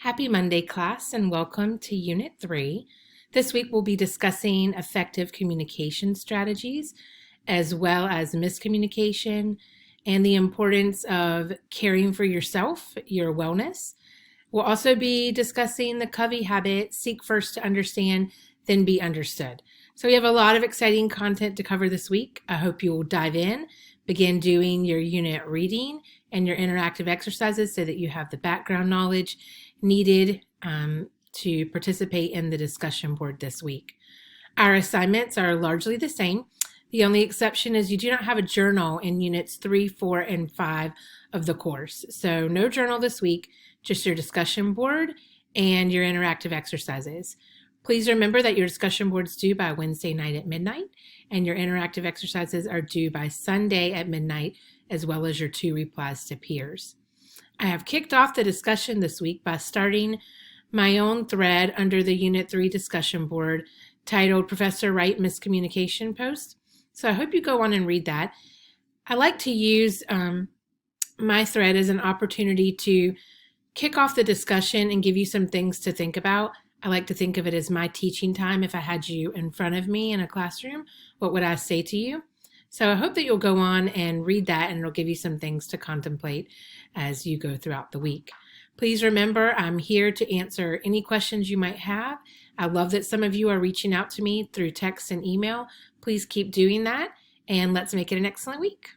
Happy Monday, class, and welcome to Unit 3. This week we'll be discussing effective communication strategies, as well as miscommunication, and the importance of caring for yourself, your wellness. We'll also be discussing the Covey habit, seek first to understand, then be understood. So we have a lot of exciting content to cover this week. I hope you will dive in, begin doing your unit reading and your interactive exercises so that you have the background knowledge needed to participate in the discussion board this week. Our assignments are largely the same. The only exception is you do not have a journal in units 3, 4, and 5 of the course. So no journal this week, just your discussion board and your interactive exercises. Please remember that your discussion board is due by Wednesday night at midnight, and your interactive exercises are due by Sunday at midnight, as well as your 2 replies to peers. I have kicked off the discussion this week by starting my own thread under the Unit 3 discussion board titled Professor Wright Miscommunication Post. So I hope you go on and read that. I like to use my thread as an opportunity to kick off the discussion and give you some things to think about. I like to think of it as my teaching time. If I had you in front of me in a classroom, what would I say to you? So I hope that you'll go on and read that, and it'll give you some things to contemplate as you go throughout the week. Please remember, I'm here to answer any questions you might have. I love that some of you are reaching out to me through text and email. Please keep doing that, and let's make it an excellent week.